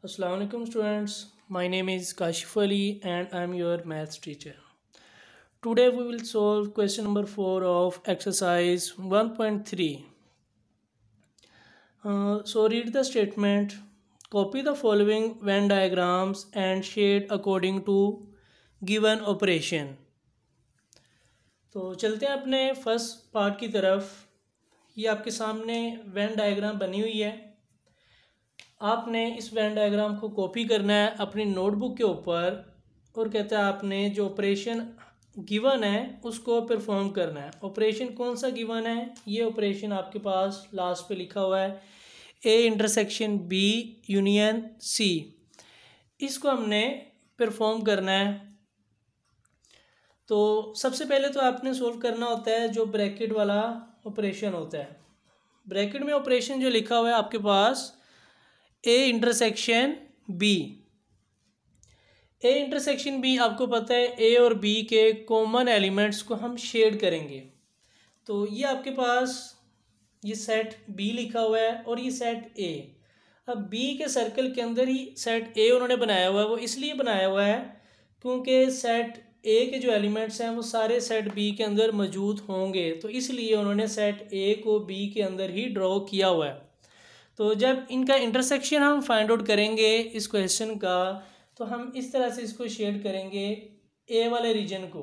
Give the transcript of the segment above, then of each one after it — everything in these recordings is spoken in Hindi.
Assalamu alaikum students. My name is Kashif Ali and I am your maths teacher. Today we will solve question number 4 of exercise 1.3. So read the statement. Copy the following Venn diagrams and shade according to given operation. तो चलते हैं अपने फर्स्ट पार्ट की तरफ। ये आपके सामने वेन डायग्राम बनी हुई है। आपने इस वेन डायग्राम को कॉपी करना है अपनी नोटबुक के ऊपर और कहता है आपने जो ऑपरेशन गिवन है उसको परफॉर्म करना है। ऑपरेशन कौन सा गिवन है? ये ऑपरेशन आपके पास लास्ट पे लिखा हुआ है A intersection B union C. इसको हमने परफॉर्म करना है। तो सबसे पहले तो आपने सोल्व करना होता है जो ब्रैकेट वाला ऑपरेशन होता है। ब्रैकेट में ऑपरेशन जो लिखा हुआ है आपके पास A intersection B. A intersection B आपको पता है ए और बी के कॉमन एलिमेंट्स को हम शेड करेंगे। तो ये आपके पास ये सेट बी लिखा हुआ है और ये सेट ए। अब बी के सर्कल के अंदर ही सेट ए उन्होंने बनाया हुआ है। वो इसलिए बनाया हुआ है क्योंकि सेट ए के जो एलिमेंट्स हैं वो सारे सेट बी के अंदर मौजूद होंगे, तो इसलिए उन्होंने सेट ए को बी के अंदर ही ड्रॉ किया हुआ है। तो जब इनका इंटरसेक्शन हम फाइंड आउट करेंगे इस क्वेश्चन का, तो हम इस तरह से इसको शेड करेंगे ए वाले रीजन को,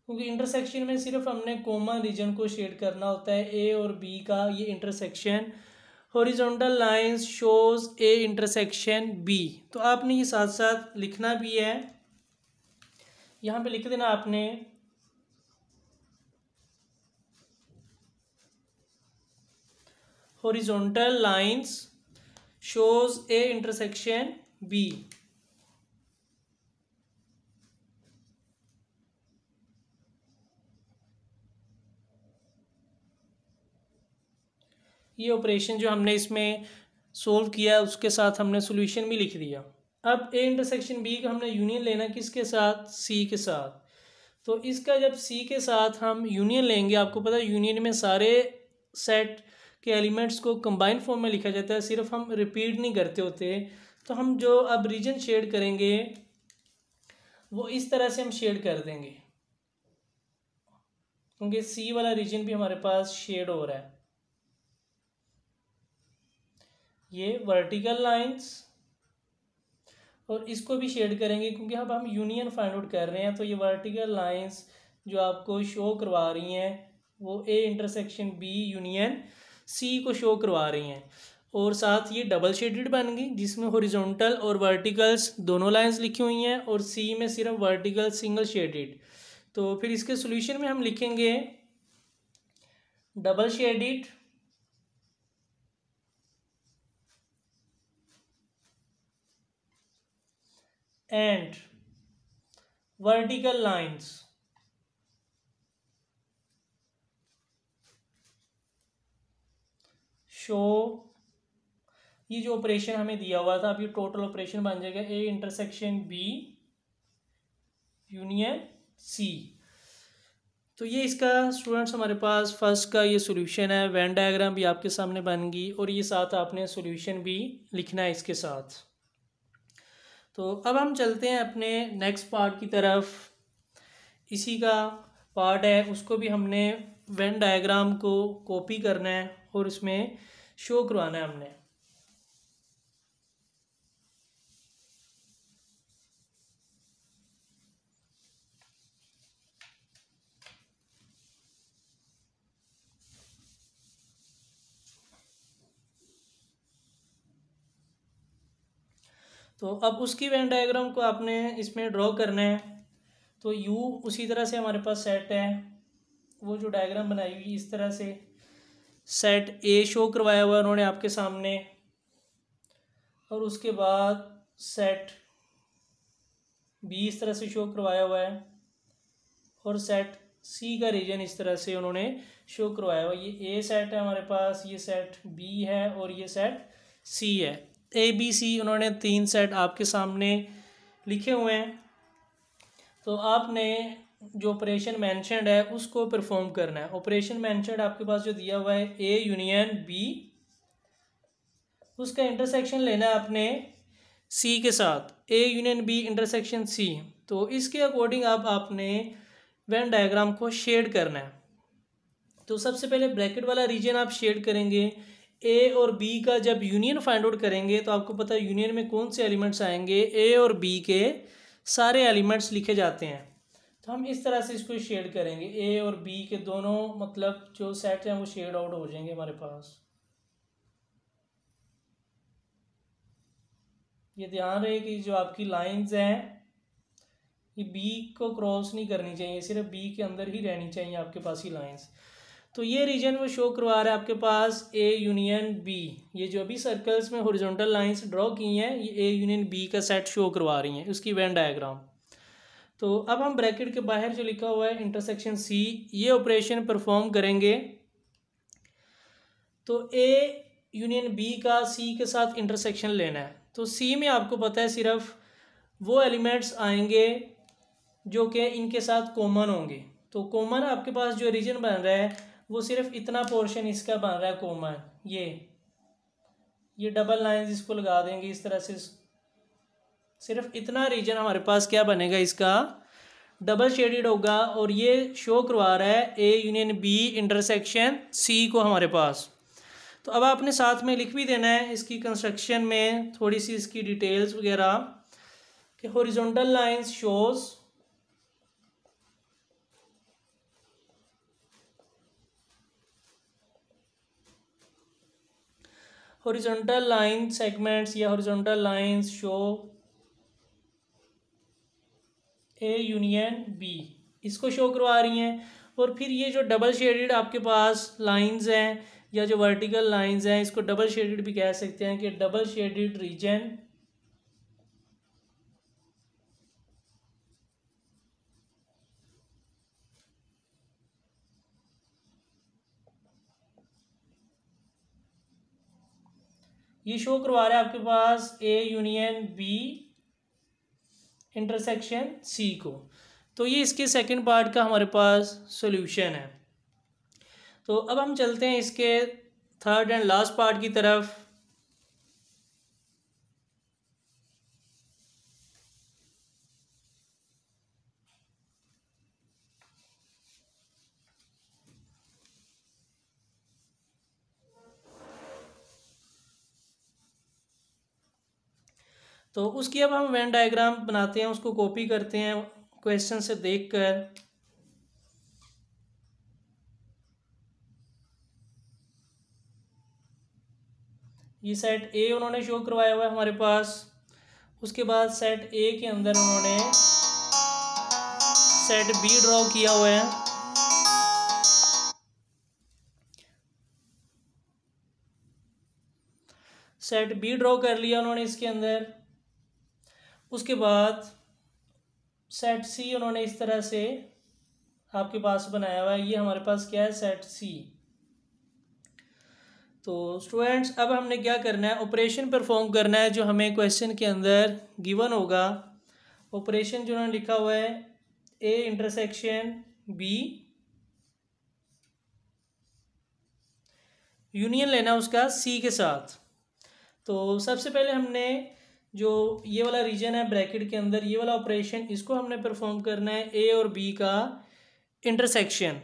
क्योंकि इंटरसेक्शन में सिर्फ हमने कॉमन रीजन को शेड करना होता है। ए और बी का ये intersection horizontal lines shows A intersection B. तो आपने ये साथ साथ लिखना भी है, यहाँ पे लिख देना आपने horizontal lines shows A intersection B. ये ऑपरेशन जो हमने इसमें सोल्व किया उसके साथ हमने सॉल्यूशन भी लिख दिया। अब ए इंटरसेक्शन बी का हमने यूनियन लेना किसके साथ? सी के साथ। तो इसका जब सी के साथ हम यूनियन लेंगे, आपको पता है यूनियन में सारे सेट के एलिमेंट्स को कंबाइन फॉर्म में लिखा जाता है, सिर्फ हम रिपीट नहीं करते होते। तो हम जो अब रीजन शेड करेंगे वो इस तरह से हम शेड कर देंगे, क्योंकि सी वाला रीजन भी हमारे पास शेड हो रहा है। ये वर्टिकल लाइंस और इसको भी शेड करेंगे, क्योंकि अब हम यूनियन फाइंड आउट कर रहे हैं। तो ये वर्टिकल लाइंस जो आपको शो करवा रही हैं वो A intersection B union C को शो करवा रही हैं। और साथ ये डबल शेडेड बन गई जिसमें हॉरिजॉन्टल और वर्टिकल्स दोनों लाइंस लिखी हुई हैं और सी में सिर्फ वर्टिकल सिंगल शेडेड। तो फिर इसके सॉल्यूशन में हम लिखेंगे double shaded and vertical lines show. ये जो ऑपरेशन हमें दिया हुआ था, अब ये टोटल ऑपरेशन बन जाएगा A intersection B union C. तो ये इसका स्टूडेंट्स हमारे पास फर्स्ट का ये सॉल्यूशन है। वेन डायग्राम भी आपके सामने बन गई और ये साथ आपने सॉल्यूशन भी लिखना है इसके साथ। तो अब हम चलते हैं अपने नेक्स्ट पार्ट की तरफ। इसी का पार्ट है, उसको भी हमने वेन डायग्राम को कॉपी करना है और इसमें शो करवाना है हमने। तो अब उसकी वेन डायग्राम को आपने इसमें ड्रॉ करना है। तो यू उसी तरह से हमारे पास सेट है, वो जो डायग्राम बनाई हुई इस तरह से सेट ए शो करवाया हुआ है उन्होंने आपके सामने, और उसके बाद सेट बी इस तरह से शो करवाया हुआ है और सेट सी का रीजन इस तरह से उन्होंने शो करवाया हुआ है। ये ए सेट है हमारे पास, ये सेट बी है और ये सेट सी है। ए बी सी उन्होंने 3 सेट आपके सामने लिखे हुए हैं। तो आपने जो ऑपरेशन मैंशनड है उसको परफॉर्म करना है। ऑपरेशन मैंशनड आपके पास जो दिया हुआ है ए यूनियन बी, उसका इंटरसेक्शन लेना है आपने सी के साथ, A union B intersection C. तो इसके अकॉर्डिंग आपने वेन डायग्राम को शेड करना है। तो सबसे पहले ब्रैकेट वाला रीजन आप शेड करेंगे। ए और बी का जब यूनियन फाइंड आउट करेंगे तो आपको पता है यूनियन में कौन से एलिमेंट्स आएंगे, ए और बी के सारे एलिमेंट्स लिखे जाते हैं। तो हम इस तरह से इसको शेड करेंगे, ए और बी के दोनों मतलब जो सेट हैं वो शेड आउट हो जाएंगे हमारे पास। ये ध्यान रहे कि जो आपकी लाइंस हैं ये बी को क्रॉस नहीं करनी चाहिए, सिर्फ बी के अंदर ही रहनी चाहिए आपके पास ही लाइंस। तो ये रीजन वो शो करवा रहा है आपके पास ए यूनियन बी। ये जो अभी सर्कल्स में हॉरिजॉन्टल लाइंस ड्रॉ की हैं ये ए यूनियन बी का सेट शो करवा रही हैं, उसकी वेन डायग्राम। तो अब हम ब्रैकेट के बाहर जो लिखा हुआ है इंटरसेक्शन सी, ये ऑपरेशन परफॉर्म करेंगे। तो ए यूनियन बी का सी के साथ इंटरसेक्शन लेना है। तो सी में आपको पता है सिर्फ वो एलिमेंट्स आएंगे जो कि इनके साथ कॉमन होंगे। तो कॉमन आपके पास जो रीजन बन रहा है वो सिर्फ इतना पोर्शन इसका बन रहा है कॉमन। ये डबल लाइंस इसको लगा देंगे इस तरह से, सिर्फ इतना रीजन हमारे पास क्या बनेगा, इसका डबल शेडेड होगा। और ये शो करवा रहा है A union B intersection C को हमारे पास। तो अब आपने साथ में लिख भी देना है इसकी कंस्ट्रक्शन में थोड़ी सी इसकी डिटेल्स वगैरह कि horizontal lines shows horizontal line segments या horizontal lines show A union B, इसको शो करवा रही हैं। और फिर ये जो डबल शेडेड आपके पास लाइंस हैं या जो वर्टिकल लाइंस हैं इसको डबल शेडेड भी कह सकते हैं कि डबल शेडेड रीजन ये शो करवा रहा है आपके पास A union B intersection C को। तो ये इसके सेकंड पार्ट का हमारे पास सॉल्यूशन है। तो अब हम चलते हैं इसके थर्ड एंड लास्ट पार्ट की तरफ। तो उसकी अब हम वेन डायग्राम बनाते हैं, उसको कॉपी करते हैं क्वेश्चन से देखकर। ये सेट ए उन्होंने शो करवाया हुआ है हमारे पास। उसके बाद सेट ए के अंदर उन्होंने सेट बी ड्रॉ किया हुआ है। सेट बी ड्रॉ कर लिया उन्होंने इसके अंदर। उसके बाद सेट सी उन्होंने इस तरह से आपके पास बनाया हुआ है। ये हमारे पास क्या है, सेट सी। तो स्टूडेंट्स अब हमने क्या करना है, ऑपरेशन परफॉर्म करना है जो हमें क्वेश्चन के अंदर गिवन होगा। ऑपरेशन जो उन्होंने लिखा हुआ है ए इंटरसेक्शन बी, यूनियन लेना उसका सी के साथ। तो सबसे पहले हमने जो ये वाला रीजन है ब्रैकेट के अंदर, ये वाला ऑपरेशन इसको हमने परफॉर्म करना है ए और बी का इंटरसेक्शन।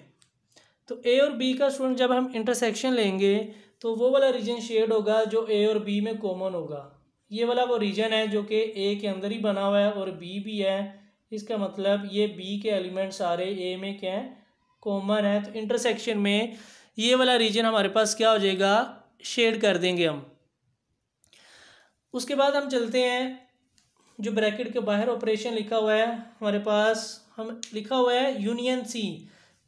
तो ए और बी का स्टूडेंट जब हम इंटरसेक्शन लेंगे तो वो वाला रीजन शेड होगा जो ए और बी में कॉमन होगा। ये वाला वो रीजन है जो कि ए के अंदर ही बना हुआ है और बी भी है। इसका मतलब ये बी के एलिमेंट सारे ए में क्या है, कॉमन है। तो इंटरसेक्शन में ये वाला रीजन हमारे पास क्या हो जाएगा, शेड कर देंगे हम। उसके बाद हम चलते हैं जो ब्रैकेट के बाहर ऑपरेशन लिखा हुआ है हमारे पास, हम लिखा हुआ है यूनियन सी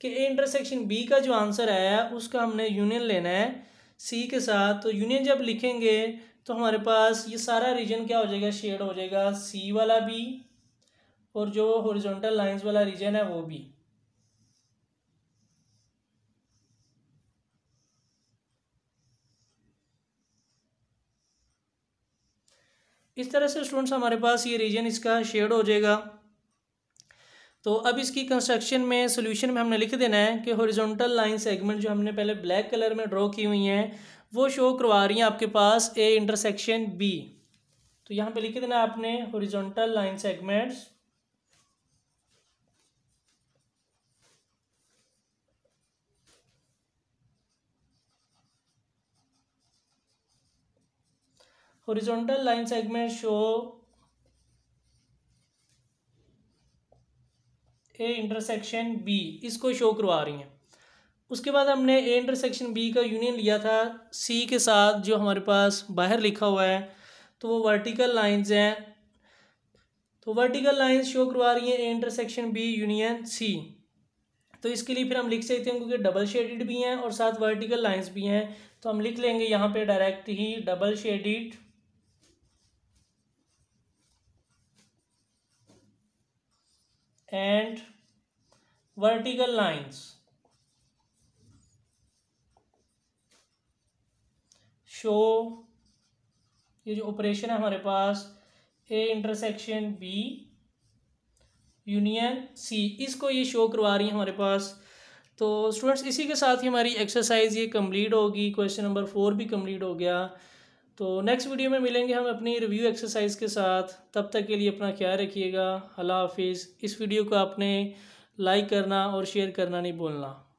कि ए इंटरसेक्शन बी का जो आंसर आया है उसका हमने यूनियन लेना है सी के साथ। तो यूनियन जब लिखेंगे तो हमारे पास ये सारा रीजन क्या हो जाएगा, शेड हो जाएगा, सी वाला भी और जो हॉरिजॉन्टल लाइंस वाला रीजन है वो भी। इस तरह से स्टूडेंट्स हमारे पास ये रीजन इसका शेड हो जाएगा। तो अब इसकी कंस्ट्रक्शन में सॉल्यूशन में हमने लिख देना है कि हॉरिजॉन्टल लाइन सेगमेंट जो हमने पहले ब्लैक कलर में ड्रॉ की हुई हैं वो शो करवा रही हैं आपके पास ए इंटरसेक्शन बी। तो यहाँ पे लिख देना आपने horizontal line segments horizontal line segments show A intersection B, इसको शो करवा रही हैं। उसके बाद हमने ए इंटरसेक्शन बी का यूनियन लिया था सी के साथ, जो हमारे पास बाहर लिखा हुआ है, तो वो वर्टिकल लाइंस हैं। तो वर्टिकल लाइंस शो करवा रही हैं A intersection B union C. तो इसके लिए फिर हम लिख सकते हैं, क्योंकि डबल शेडेड भी हैं और साथ वर्टिकल लाइंस भी हैं, तो हम लिख लेंगे यहाँ पे डायरेक्ट ही double shaded and vertical lines show, ये जो ऑपरेशन है हमारे पास A intersection B union C, इसको ये शो करवा रही है हमारे पास। तो स्टूडेंट्स इसी के साथ ही हमारी एक्सरसाइज ये कंप्लीट होगी, क्वेश्चन नंबर 4 भी कंप्लीट हो गया। तो नेक्स्ट वीडियो में मिलेंगे हम अपनी रिव्यू एक्सरसाइज के साथ। तब तक के लिए अपना ख्याल रखिएगा। अल्लाह हाफिज़। इस वीडियो को आपने लाइक करना और शेयर करना नहीं भूलना।